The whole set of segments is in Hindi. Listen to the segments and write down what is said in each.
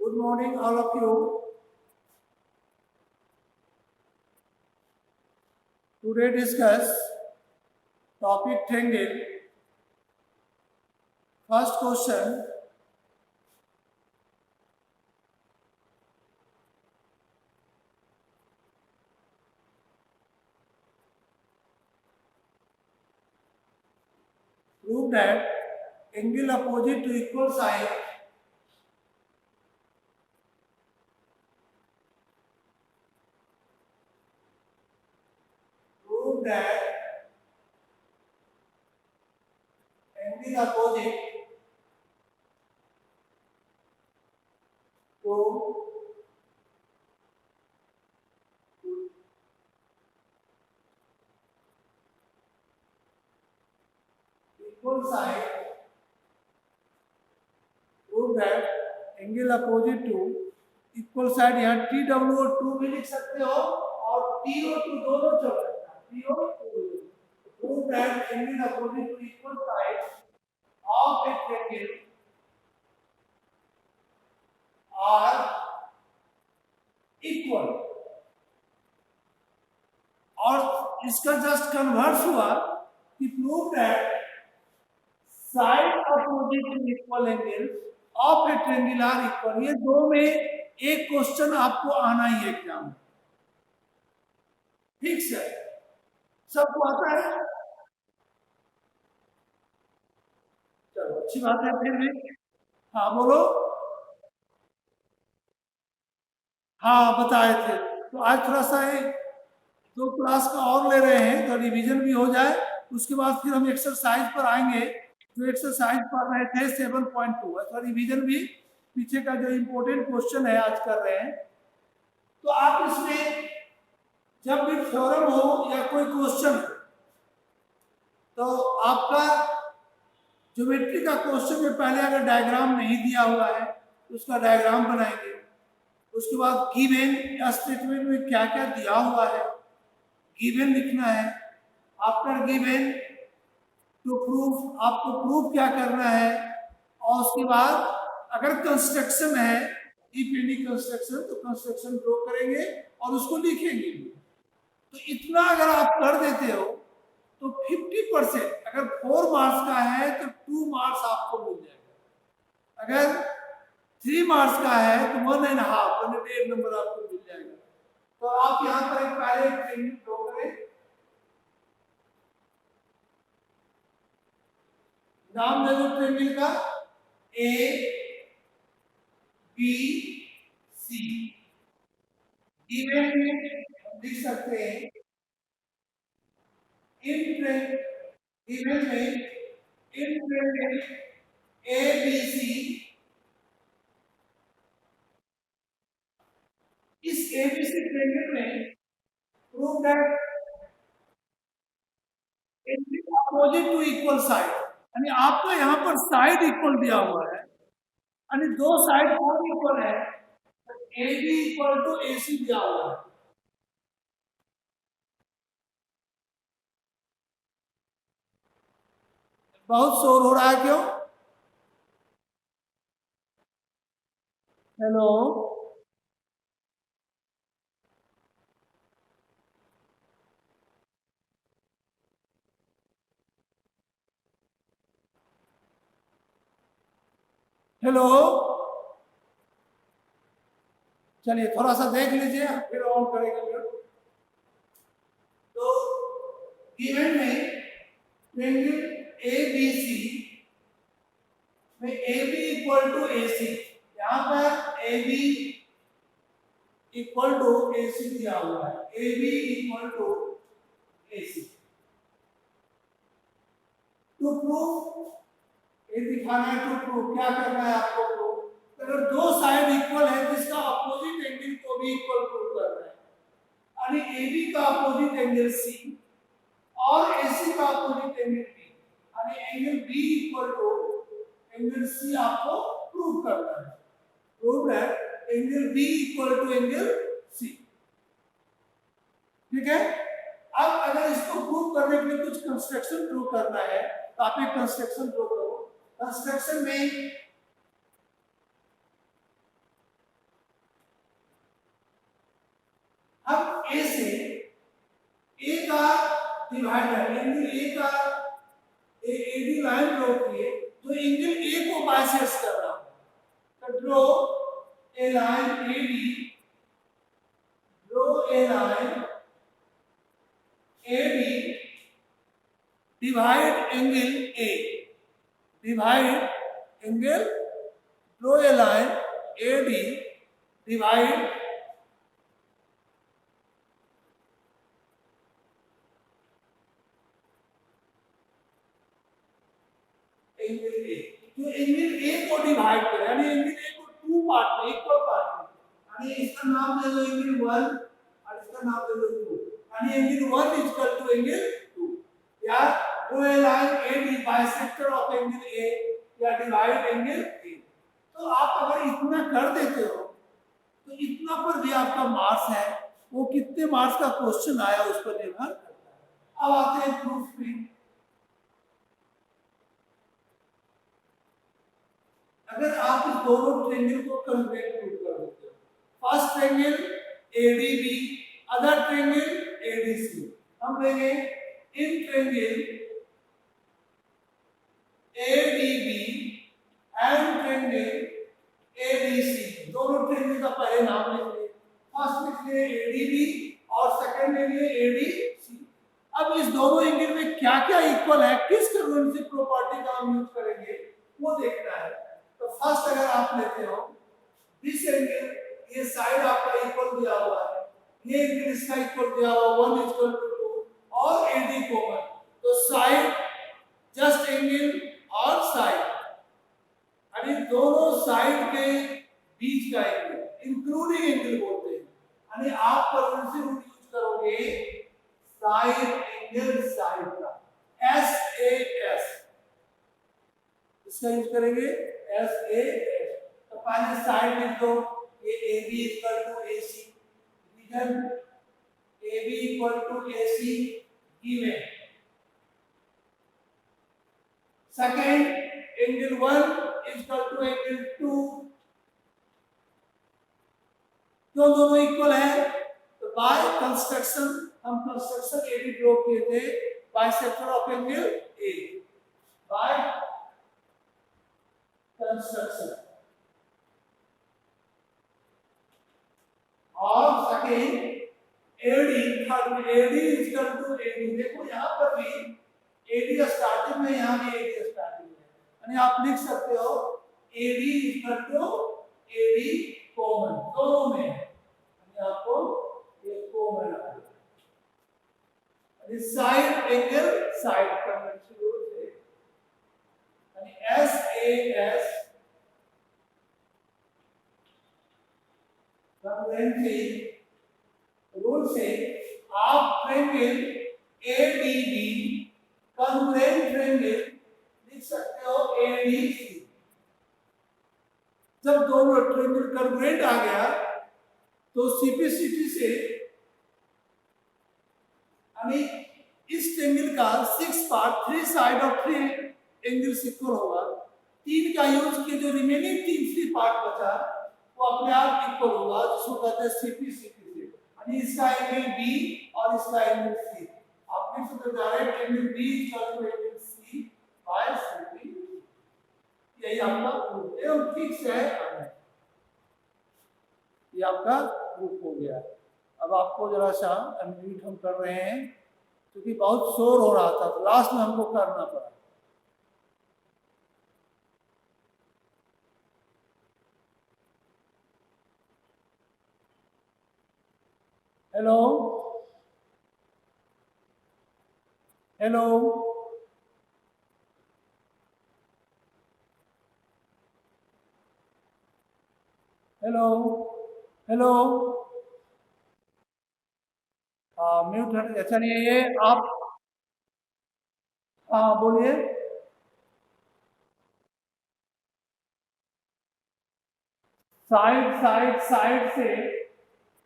Good morning, all of you. Today discuss topic triangle. First question. Prove that angle opposite to equal side prove that angle opposite to equal side prove that angle opposite to equal side यहाँ TWO2 भी लिख सकते हो और TO2 दोनों चल सकता है TO2 prove that angle opposite to equal side of a triangle are equal और इसका जस्ट कन्वर्स हुआ कि prove that side opposite to equal angle of a triangle are equal. ये दो में एक क्वेश्चन आपको आना ही है एग्जाम में, ठीक है? सबको आता है? चलो अच्छी बात है। फिर भी हाँ बोलो। हाँ बताए थे। तो आज थोड़ा सा दो क्लास का और ले रहे हैं तो रिवीजन भी हो जाए, उसके बाद फिर हम एक्सरसाइज पर आएंगे। जो एक्सरसाइज पढ़ रहे थे 7.2 है, तो रिवीजन भी पीछे का जो इम्पोर्टेंट क्वेश्चन है आज कर रहे हैं। तो आप इसमें जब भी थ्योरम हो या कोई क्वेश्चन तो आपका ज्योमेट्री का क्वेश्चन में पहले अगर डायग्राम नहीं दिया हुआ है तो उसका डायग्राम बनाएंगे। उसके बाद गिवन स्टेटमेंट में क्या क्या दिया हुआ है गिवन लिखना है। आफ्टर गिवन टू प्रूफ आपको प्रूफ क्या करना है, और उसके बाद अगर कंस्ट्रक्शन है इफ एनी कंस्ट्रक्शन तो कंस्ट्रक्शन ड्रॉ करेंगे और उसको लिखेंगे। तो इतना अगर आप कर देते हो तो 50%, अगर 4 मार्क्स का है तो 2 मार्क्स आपको मिल जाएगा, अगर 3 मार्क्स का है तो 1.5 नंबर आपको मिल जाएगा। तो आप यहाँ पर एक पहले ट्रेनिंग ड्रॉ करें। नाम दे दो ट्रेनिंग का A B C। गिवन में लिख सकते हैं गिवन में in training A B C। इस ABC ट्रेनिंग में prove that opposite to equal side, यानी आपका यहाँ पर साइड इक्वल दिया हुआ है, यानी दो साइड कौन इक्वल है, AB इक्वल टू AC दिया हुआ है। बहुत शोर हो रहा है क्यों? हेलो हेलो, चलिए थोड़ा सा देख लीजिए फिर ऑन करेंगे। तो गिवन में ट्रायंगल ABC में AB इक्वल टू AC, यहाँ पर AB इक्वल टू AC दिया हुआ है, AB equal to AC। To prove ये दिखाना है, टू प्रूव क्या करना है आपको प्रूव, अगर दो साइड इक्वल है जिसका अपोजिट एंगल को भी इक्वल प्रूव करना है, यानी AB का अपोजिट एंगल C और AC का अपोजिट एंगल B, यानी angle B equal to angle C आपको प्रूव करना है। Prove that angle B equal to angle C, ठीक है? अब अगर इसको प्रूव करने के लिए कुछ कंस्ट्रक्शन प्रूव करना है तो आप एक कंस्ट्रक्शन प्रूव करो। कंस्ट्रक्शन में ए से ए का डिवाइड है, एंगल ए का एडी लाइन ड्रॉ किए तो एंगल ए को बाइसेक्ट कर रहा है। तो draw a line AD, draw a line AD divide angle A, divide angle, draw a line AD divide angle A. तो एंगल ए को डिवाइड करें, यानी एंगल ए को टू पार्ट में, इक्वल पार्ट में, यानी इसका नाम दे दो एंगल 1 और इसका नाम दे दो 2, यानी angle 1 is equal to angle 2, या draw a line AD bisector of angle A या डिवाइड एंगल ए। तो आप अगर इतना कर देते हो तो इतना पर भी आपका मार्क्स है, वो कितने मार्क्स का क्वेश्चन आया उस पर निर्भर करता है। अब आते हैं प्रूफ में। अगर आप इस दोनों ट्रायंगल को कॉन्ग्रुएंट प्रूव कर देते हो, first triangle ADB, other triangle ADC, हम लेंगे in triangle ADB and triangle ADC, दोनों ट्रायंगल का पहले नाम लेंगे, फर्स्ट लिखिए एडीबी और सेकंड लेंगे एडीसी। अब इस दोनों एंगल में क्या क्या इक्वल है, किस कन्वेंसिव प्रॉपर्टी का हम यूज करेंगे वो देखना है। तो फर्स्ट अगर आप लेते हो दिस एंगल, ये साइड आपका इक्वल दिया हुआ है, ये एंगल इसका इक्वल दिया हुआ 1 इक्वल टू 2 और एडी कॉमन, तो साइड जस्ट एंगल और साइड, यानी दोनों साइड के बीच का एंगल इंक्लूडिंग एंगल बोलते हैं, यानी आप कन्वेंसिव रूल यूज करोगे साइड एंगल साइड का, एस ए एस, इसका यूज करेंगे एस ए एस। तो पहले साइड लिख दो, ये A B equal to A C, division A B equal to A C given. Second angle 1 equal to angle 2, क्यों दोनों इक्वल है, तो बाय कंस्ट्रक्शन, हम कंस्ट्रक्शन ए बी ड्रॉ किए थे bisector of angle A, by construction. और second AD, third AD is equal to AD, देखो यहां पर भी एडी स्टार्टिंग में, यहां भी एडी स्टार्टिंग में, यानी आप लिख सकते हो AD is equal to AD common, दोनों में यानी आपको ये कॉमन आ जाएगा, यानी side angle side convention rule से, यानी S A S convention rule से आप ट्रायंगल एडीबी कन्वेंशन ट्रायंगल लिख सकते हो एडीसी। जब दोनों ट्रायंगल कन्वेंट आ गया तो सीपीसीटी से, यानी इस ट्रायंगल का 6 पार्ट, 3 साइड और 3 एंगल्स इक्वल होगा, 3 का यूज किए, जो रिमेनिंग 3 पार्ट बचा वो अपने आप इक्वल होगा, जिसको कहते हैं सीपीसीटी से, यानी इसका एंगल बी और इसका एंगल सी, आप लिख सकते हो direct angle B equal to angle C by CP, यही आपका प्रूफ है, और फिक्स है, ये आपका प्रूफ हो गया। अब आपको जरा सा अनम्यूट हम कर रहे हैं क्योंकि बहुत शोर हो रहा था, तो लास्ट में हमको करना पड़ा। Hello hello hello hello, mute है, अच्छा नहीं है ये आप, हाँ बोलिए। साइड से,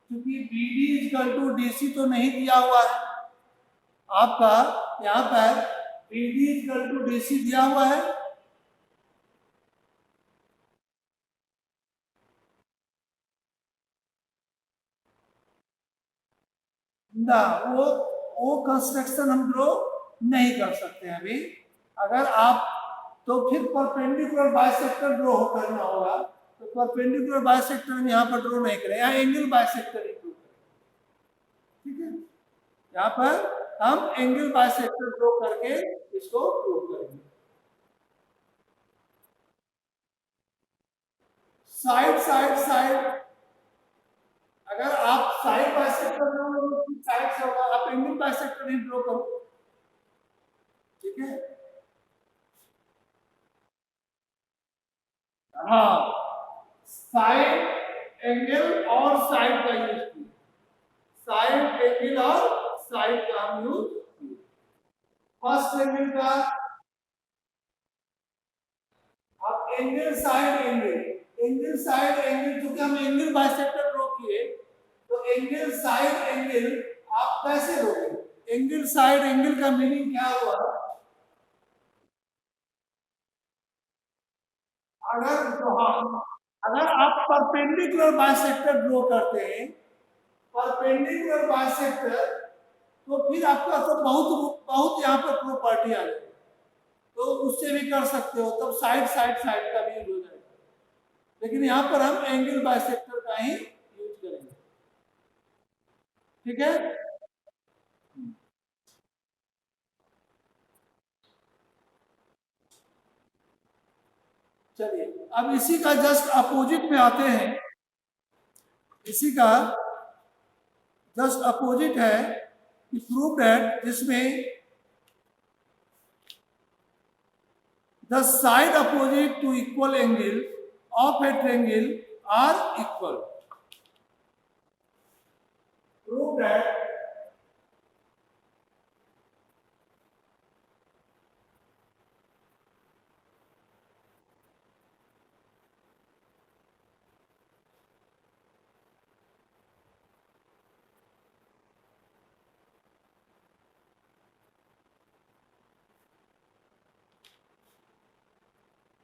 क्योंकि BD इक्वल टू DC तो नहीं दिया हुआ है आपका, यहाँ पर BD इक्वल टू DC दिया हुआ है, ना, वो कंस्ट्रक्शन हम ड्रॉ नहीं कर सकते हैं अभी। अगर आप तो फिर परपेंडिकुलर बाइसेक्टर ड्रॉ करना होगा, तो परपेंडिकुलर बाइसेक्टर हम यहाँ पर ड्रॉ नहीं करें, यहाँ एंगल बाइसेक्टर ही ड्रॉ करें। ठीक है, यहाँ पर हम एंगल बाइसेक्टर ड्रॉ करके इसको प्रूव करेंगे। साइड साइड साइड, अगर आप साइड बाइसेक्टर साइड से होगा, आप एंगल बाइसेक्टर ही ड्रॉ करो। ठीक है, हाँ, साइड एंगल और साइड का यूज किया, साइड एंगल और साइड का हम यूज किया। फर्स्ट एंगल का आप angle side angle, angle side angle, क्योंकि हम एंगल बाइसेक्टर ड्रॉ किए, तो एंगल साइड एंगल आप कैसे लोगे? एंगल साइड एंगल का मीनिंग क्या हुआ? अगर आप परपेंडिकुलर बाइसेक्टर ड्रॉ करते हैं, परपेंडिकुलर बाइसेक्टर, तो फिर आपका तो बहुत बहुत यहाँ पर प्रॉपर्टी आ जाएगी, तो उससे भी कर सकते हो, तब साइड साइड साइड का भी यूज हो जाएगा, लेकिन यहाँ पर हम एंगल बाइसेक्टर का ही यूज करेंगे। ठीक है, चलिए अब इसी का जस्ट अपोजिट में आते हैं। इसी का जस्ट अपोजिट है कि प्रूव दैट, जिसमें the side opposite to equal angle of a triangle are equal. Prove that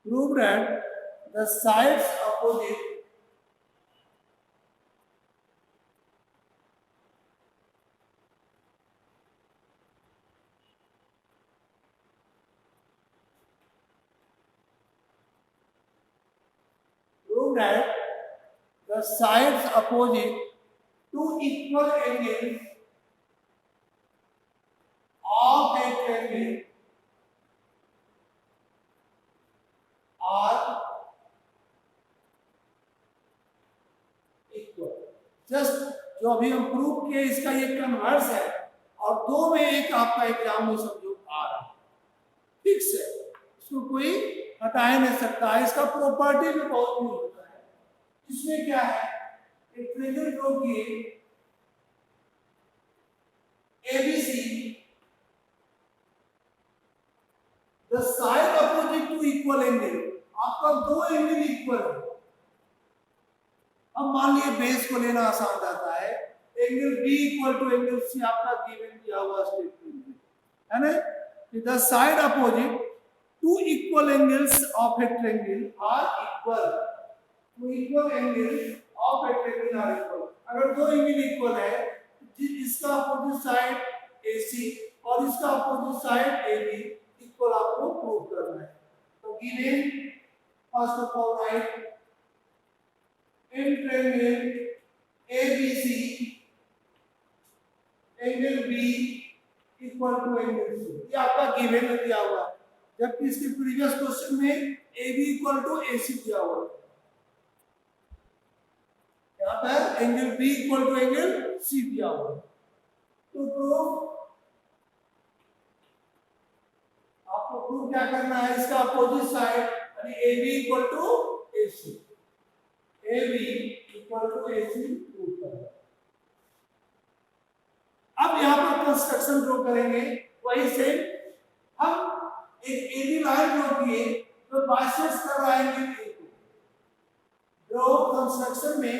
prove that the sides opposite prove that the sides opposite to equal angles of a triangle are equal। Just जो अभी हम प्रूव किए इसका ये कन्वर्स है, और दो में एक आपका एग्जाम में समझो आ रहा है, फिक्स है, इसको कोई हटा ही नहीं सकता है। इसका प्रॉपर्टी भी बहुत यूज होता है। इसमें क्या है, एक ट्रायंगल ड्रॉ किए ABC, the side opposite to equal angle, आपका दो एंगल इक्वल है। अब मान लीजिए बेस को लेना आसान रहता है, angle B equal to angle C आपका गिवन दिया हुआ स्टेटमेंट है ना, the side opposite to equal angles of a triangle are equal, two equal angle of a triangle are equal. अगर दो एंगल इक्वल है, इसका अपोजिट साइड AC और इसका अपोजिट साइड AB इक्वल आपको प्रूव करना है। तो given first of all right in triangle ABC, angle B equal to angle C, ये आपका गिवन में दिया हुआ है, जबकि इसके प्रीवियस क्वेश्चन में AB इक्वल टू AC दिया हुआ है। यहाँ पर angle B equal to angle C दिया हुआ है। तो प्रूफ आपको प्रूफ क्या करना है, इसका अपोजिट साइड यानी AB equal to AC, AB equal to AC prove करें। अब यहाँ पर कंस्ट्रक्शन ड्रॉ करेंगे, वही से हम एक AB लाइन ड्रॉ किए तो बाइसेक्ट कर रहा है एंगल A को। ड्रॉ कंस्ट्रक्शन में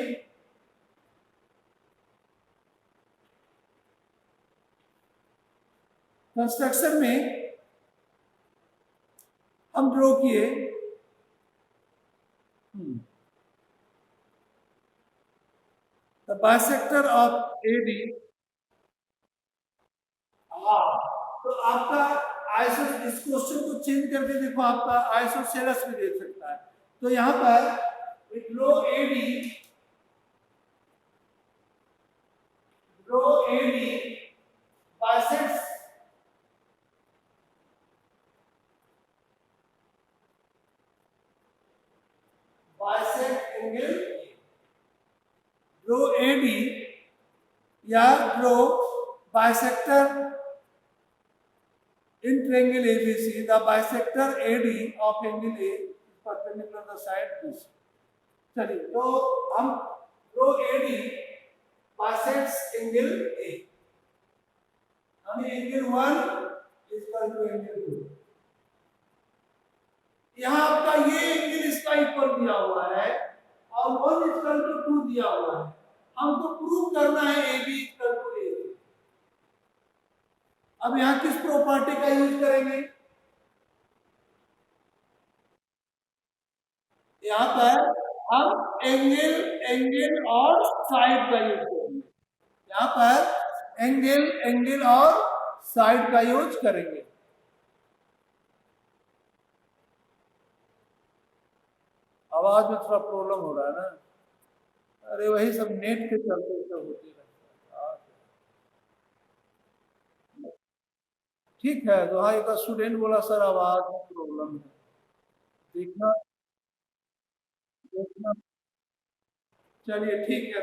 हम ड्रॉ किए the bisector of AB आपका आइसो, इस क्वेश्चन को चेंज करके देखो, आपका आइसोसेलेस भी दे सकता है। तो यहाँ पर draw AD bisects angle, draw AD या draw bisector in triangle ABC, the bisector AD of angle A is perpendicular to the side BC. चलिए, तो हम draw AD bisects angle A, हमें angle 1 is equal to angle 2। यहाँ आपका ये एंगल इसका इक्वल दिया हुआ है और 1 is equal to 2 दिया हुआ है। हमको प्रूव करना है AB is equal to AC। अब यहां किस प्रॉपर्टी का यूज करेंगे? यहां पर हम एंगल और साइड का यूज करेंगे। यहां पर एंगल और साइड का यूज करेंगे। आवाज में थोड़ा प्रॉब्लम हो रहा है ना? अरे वही सब नेट के चलते सब होते रहता है। ठीक है, तो हाँ, एक स्टूडेंट बोला सर आवाज में प्रॉब्लम है। देखना देखना, चलिए ठीक है।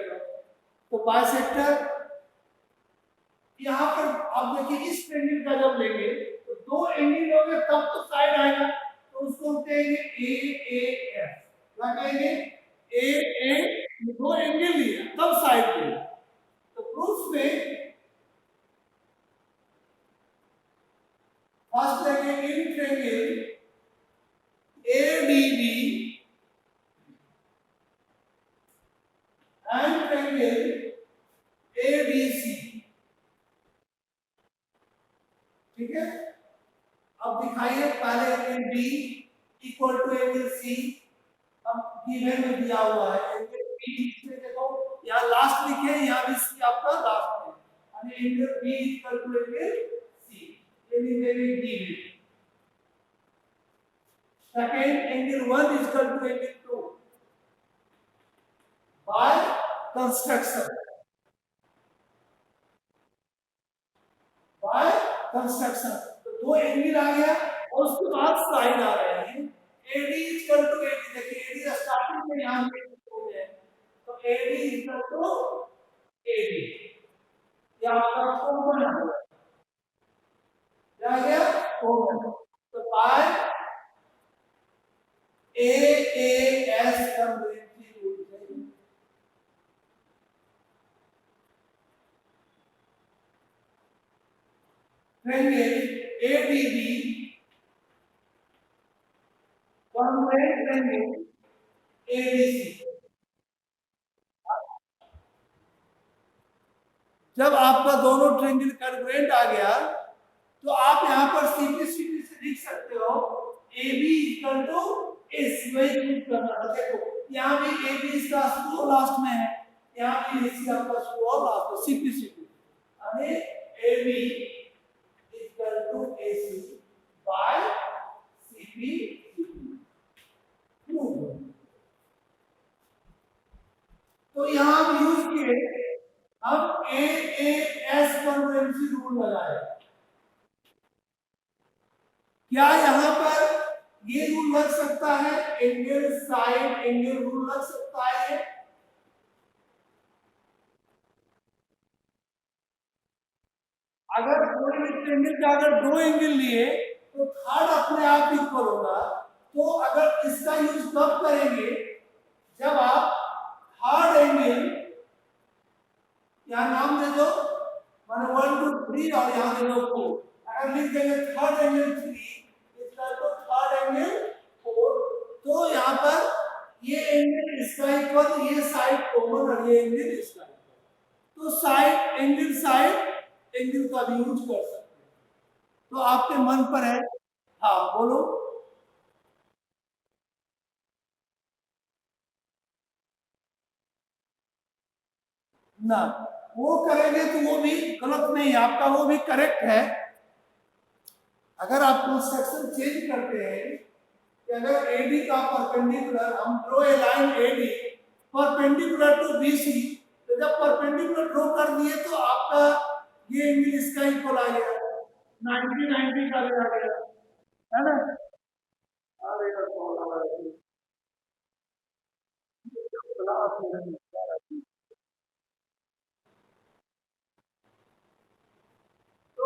तो बाइसेक्टर यहाँ पर आप देखिए, इस ट्रायंगल का जब लेंगे तो दो एंगल होंगे तब तो साइड आएगा, तो उसको हम कहेंगे AAS। क्या कहेंगे? AA, दो एंगल लिया तब साइड लिया। तो प्रूफ में फर्स्ट लेंगे in triangle ADB and triangle ABC। ठीक है, अब दिखाइए पहले angle B equal to angle C। अब गिवन में दिया हुआ है एंगल B, इसमें देखो यहाँ लास्ट लिखे, यहाँ भी C आपका लास्ट है, यानी angle B equal to angle C। ये लिखेंगे given. Second, angle 1 equal to angle 2 by construction, by construction. तो दो एंगल आ गया और उसके बाद साइड आ रहे हैं। AD इक्वल टू AD, देखिए AD स्टार्टिंग में यहां पे हो गया, तो AD इक्वल टू AD, या आपका कॉमन है, क्या आ गया? कॉमन। तो बाय AAS कन्वेंशन रूल से triangle ADB convex triangle ABC। जब आपका दोनों ट्रायंगल कन्वेंट आ गया तो आप यहां पर सिंपलिसिटी से लिख सकते हो AB इक्वल टू AC। वही यूज करना है। देखो यहां भी AB इसका शुरू लास्ट में है, यहां भी AC आपका शुरू और लास्ट में, सिंपलिसिटी यानी AB equal to AC by CP। तो यहां हम यूज किए, हम AAS कन्वेंसी रूल लगाए। क्या यहां पर ये रूल लग सकता है? एंगल साइड एंगल रूल लग सकता है। अगर कोई ट्रायंगल का अगर दो एंगल लिए तो थर्ड अपने आप इक्वल होगा। तो अगर इसका यूज कब करेंगे? जब आप थर्ड एंगल, यहाँ नाम दे दो, माने 1 2 3 और यहाँ दे दो 4। अगर लिख देंगे थर्ड एंगल 3 इसका, तो थर्ड एंगल 4, तो यहाँ पर ये एंगल इसका इक्वल, ये साइड कॉमन और ये एंगल इसका इक्वल। तो साइड एंगल का भी यूज कर सकते हैं। तो आपके मन पर है। हाँ बोलो। ना, वो करेंगे तो वो भी गलत नहीं है, आपका वो भी करेक्ट है। अगर आप कंस्ट्रक्शन चेंज करते हैं कि अगर एडी का परपेंडिकुलर हम draw a line AD perpendicular to BC, तो जब परपेंडिकुलर ड्रॉ कर दिए तो आपका ये एंगल इसका इक्वल आ गया, 90 का आ गया, है ना। अरे तो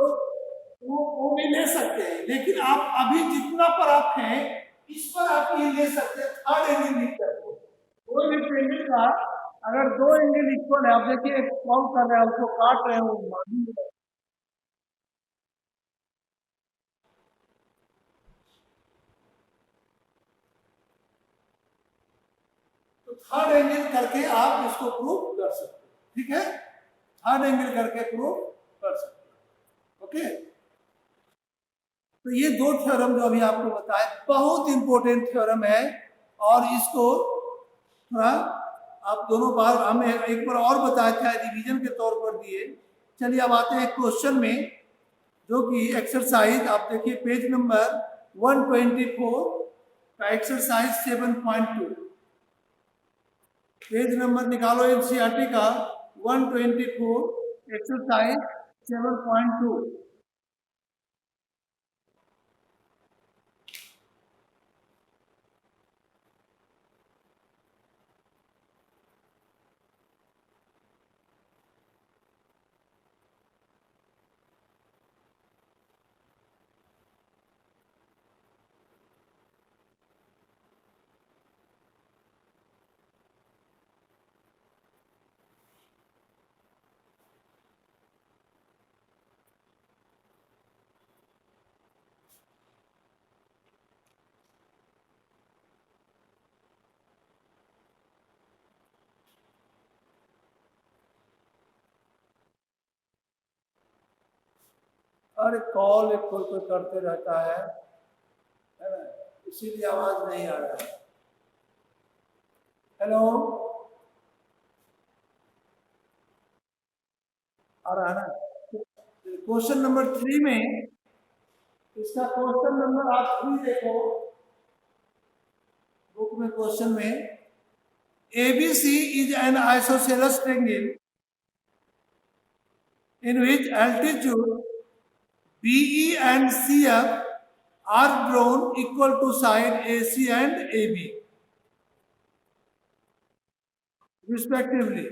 वो भी ले सकते हैं, लेकिन आप अभी जितना पर आप हैं इस पर आप ये ले सकते हैं थर्ड एंगल लिख करके। कोई भी ट्रेंगल का अगर दो एंगल इक्वल है, आप देखिए सॉल्व कर रहे हैं, उसको काट रहे हैं, तो थर्ड एंगल करके आप इसको प्रूव कर सकते हैं, ठीक है। थर्ड एंगल करके प्रूव कर सकते हैं, ओके। तो ये दो थ्योरम जो अभी आपको बताया बहुत इंपॉर्टेंट थ्योरम है, और इसको थोड़ा आप दोनों बार हमें एक बार और बताया था, रिवीजन के तौर पर दिए। चलिए अब आते हैं क्वेश्चन में, जो कि एक्सरसाइज आप देखिए पेज नंबर 124 का एक्सरसाइज 7.2, पेज नंबर निकालो एनसीईआरटी का 124 एक्सरसाइज 7.2। अरे कॉल एक कोई कोई करते रहता है ना, इसीलिए आवाज नहीं आ रहा है। हेलो, आ रहा है ना। क्वेश्चन नंबर 3 में, इसका क्वेश्चन नंबर आप 3 देखो बुक में, क्वेश्चन में ABC is an isosceles triangle in which altitude BE and CF are drawn equal to side AC and AB respectively.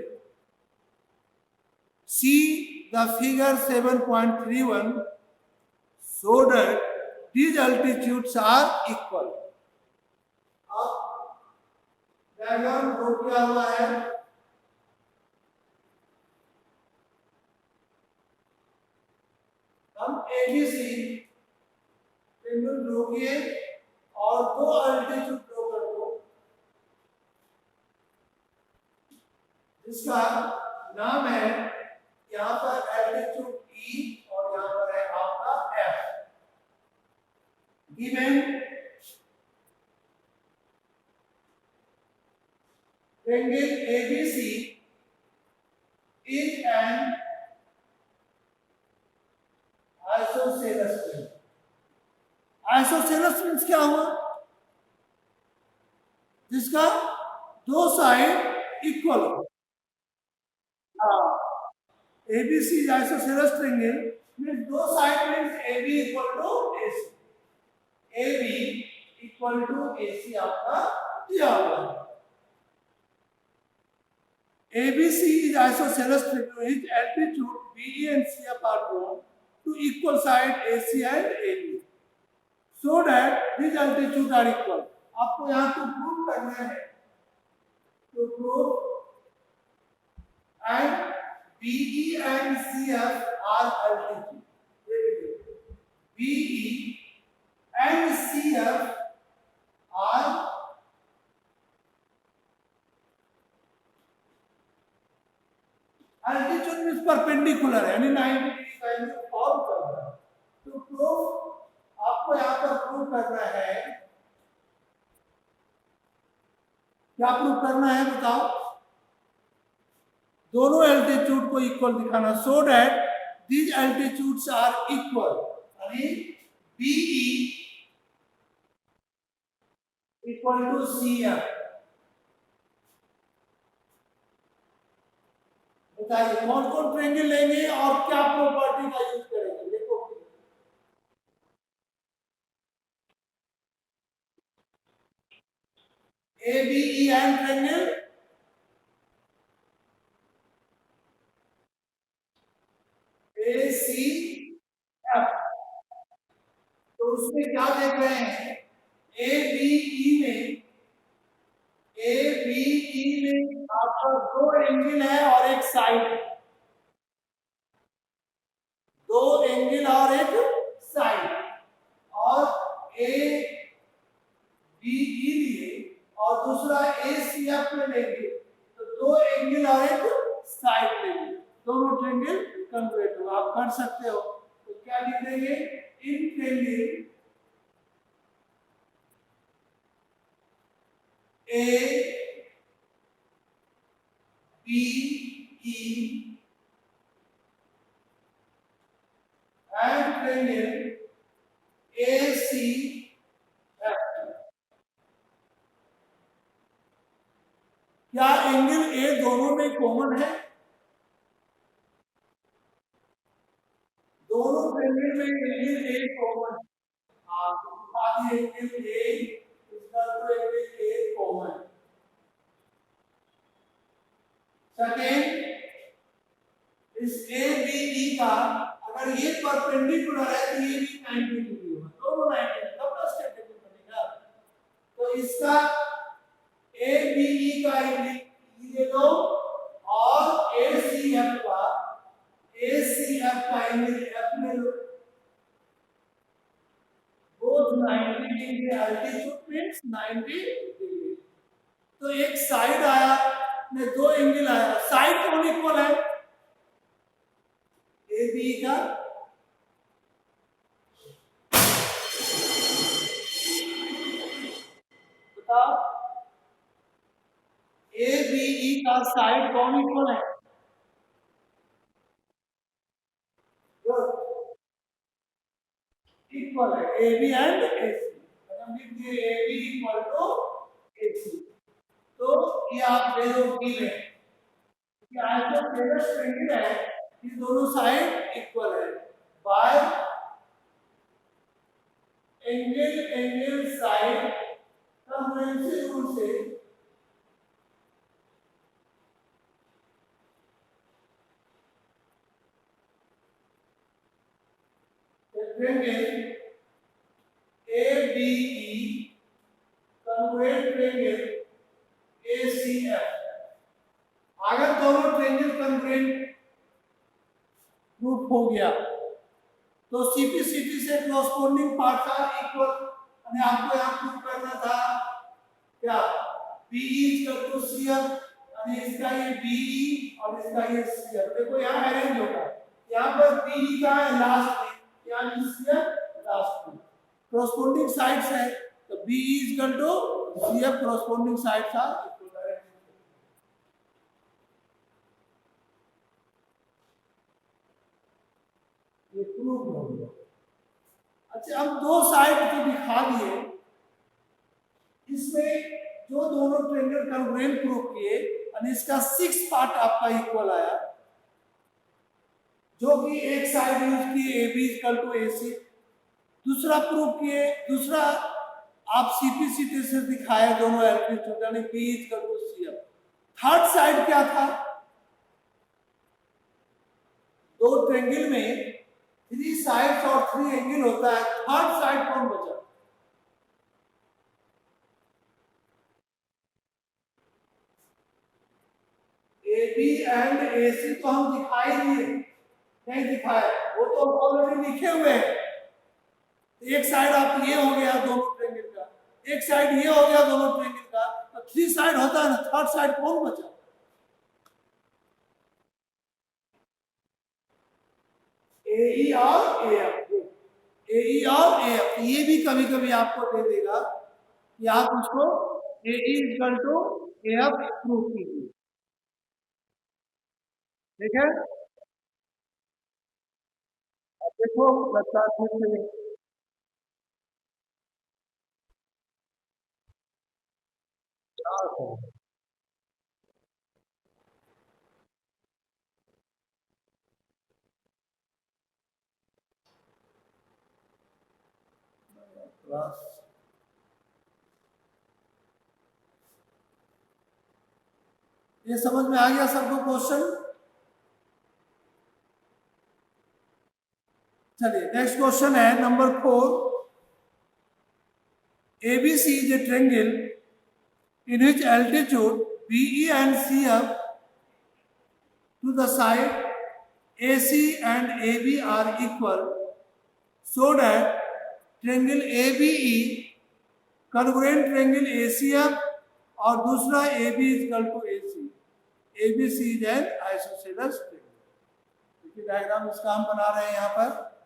See the figure 7.31 so that these altitudes are equal. अब डायग्राम ड्रॉ किया हुआ है, हम ABC ट्रायंगल ड्रॉ किए और दो अल्टीट्यूड ड्रॉ कर दो, जिसका नाम है यहाँ पर एल्टीट्यूड E और यहाँ पर है आपका F। Given triangle ABC is an isosceles triangle. Isosceles means क्या हुआ, जिसका दो साइड इक्वल हो। ABC आइसोसेलेस ट्रायंगल मींस दो side means AB equal to AC, AB equal to AC आपका दिया हुआ है। ABC is isosceles triangle with altitude BE and CF are drawn to equal side AC and AB, so that these altitudes are equal. आपको यहाँ तो प्रूव करना है, तो prove and BE and CF are altitude. BE and CF are altitude means perpendicular है, यानी 90 डिग्री का एंगल फॉर्म कर रहा है। तो प्रूफ आपको यहाँ पर प्रूव करना है, क्या प्रूव करना है बताओ, दोनों एल्टीट्यूड को इक्वल दिखाना, so that these altitudes are equal, यानी BE इक्वल टू CF। बताइए कौन कौन ट्रेंगल लेंगे और क्या प्रॉपर्टी का यूज करेंगे। देखो ABEN ट्रेंगल, ACF। तो उसमें क्या देख रहे हैं, ABE में आपका दो एंगल है और एक साइड है, दो एंगल और एक साइड। और ABE लिए और दूसरा ACF में लेंगे तो दो एंगल और एक साइड लेंगे, दोनों ट्रेंगल कन्वर्ट होगा। आप कर सकते हो। तो क्या लिख देंगे, in triangle ABE and triangle ACF। क्या एंगल ए दोनों में कॉमन है? दोनों ट्रेंगल में एंगल ए कॉमन है। आदि एंगल ए इसका तो एंगल ए कॉमन। सेकेंड, इस ABE का अगर ये परपेंडिकुलर है तो ये भी 90 डिग्री होगा, दोनों 90 तब तो स्ट्रेट एंगल बनेगा। तो इसका ABE का एंगल ये लो और ACF का एंगल F में लो, both 90 degree, altitude means 90 degree. तो एक साइड आया में दो एंगल आया, साइड कौन इक्वल है, ABE का बताओ, ABE का साइड कौन इक्वल है, इक्वल है AB एंड AC। हम लिख दिए AB इक्वल टू AC। तो ये आप दे दो की में कि आइसोसेलेस ट्रायंगल है, ये दोनों साइड इक्वल है by angle side convention rule से। Triangle ABE congruent triangle ACF। अगर दोनों ट्रायंगल कन्वेंट प्रूफ हो गया तो CP/CT से कॉरस्पॉन्डिंग पार्ट्स आर इक्वल। यानी आपको यहां प्रूफ करना था क्या, BE इक्वल टू CF, यानी इसका ये BE और इसका ये CF। देखो यहां अरेंज होगा, यहां पर BE का है लास्ट में, यानी CF लास्ट में। कॉरस्पॉन्डिंग साइड्स है तो BE equal to CF, corresponding sides are equal. ये प्रूफ हो गया। अच्छा, हम दो साइड तो दिखा दिए, इसमें जो दोनों ट्रायंगल कन्वेंट प्रूफ किए और इसका 6 पार्ट आपका इक्वल आया, जो कि एक साइड यूज किए AB इक्वल टू AC, दूसरा प्रूफ किए, दूसरा आप CP/CT से दिखाए दोनों एल्टीट्यूड यानी B equal to CF। Third side क्या था, दो ट्रायंगल में 3 साइड्स और 3 एंगल होता है, थर्ड साइड कौन बचा, AB एंड AC तो हम दिखाई दिए, नहीं दिखाए, वो तो ऑलरेडी लिखे हुए हैं। एक साइड आप ये हो गया दोनों ट्रायंगल का, एक साइड ये हो गया दोनों ट्रायंगल का, तो 3 साइड होता है ना, थर्ड साइड कौन बचा, AE और AF। AE और AF ये भी कभी कभी आपको दे देगा कि आप उसको AE equal to AF proof कीजिए, ठीक है। अब देखो बच्चा ये समझ में आ गया सबको क्वेश्चन? चलिए नेक्स्ट क्वेश्चन है number 4. ABC is a triangle in which altitude BE and CF to the side AC and AB are equal, so that triangle ABE congruent triangle ACF और दूसरा AB is equal to AC. ABC is an isosceles triangle. देखिए डायग्राम इसका हम बना रहे हैं यहाँ पर.